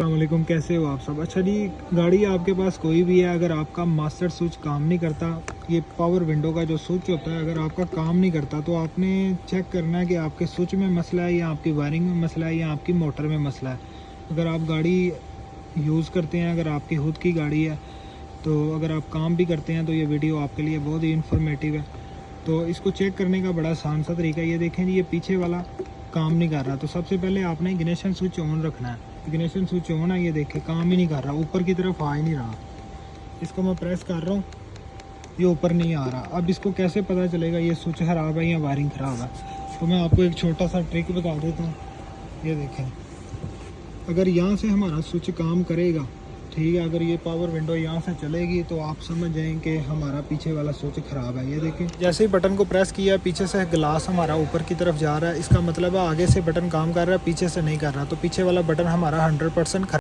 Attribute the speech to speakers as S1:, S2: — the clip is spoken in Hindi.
S1: अस्सलामुअलैकुम, कैसे हो आप सब। अच्छा जी, गाड़ी आपके पास कोई भी है, अगर आपका मास्टर स्विच काम नहीं करता, ये पावर विंडो का जो स्विच होता है, अगर आपका काम नहीं करता तो आपने चेक करना है कि आपके स्विच में मसला है या आपकी वायरिंग में मसला है या आपकी मोटर में मसला है। अगर आप गाड़ी यूज़ करते हैं, अगर आपकी खुद की गाड़ी है, तो अगर आप काम भी करते हैं तो ये वीडियो आपके लिए बहुत ही इन्फॉर्मेटिव है। तो इसको चेक करने का बड़ा आसान सा तरीका, ये देखें जी, ये पीछे वाला काम नहीं कर रहा। तो सबसे पहले आपने इग्निशन स्विच ऑन रखना है। इग्निशन स्विच ऑन है, ये देखें काम ही नहीं कर रहा, ऊपर की तरफ आ ही नहीं रहा। इसको मैं प्रेस कर रहा हूँ, ये ऊपर नहीं आ रहा। अब इसको कैसे पता चलेगा ये स्विच ख़राब है या वायरिंग ख़राब है? तो मैं आपको एक छोटा सा ट्रिक बता देता हूँ। ये देखें, अगर यहाँ से हमारा स्विच काम करेगा, ठीक है, अगर ये पावर विंडो यहाँ से चलेगी तो आप समझ जाएं कि हमारा पीछे वाला स्विच ख़राब है। ये देखें, जैसे ही बटन को प्रेस किया, पीछे से ग्लास हमारा ऊपर की तरफ जा रहा है। इसका मतलब है आगे से बटन काम कर रहा है, पीछे से नहीं कर रहा। तो पीछे वाला बटन हमारा 100%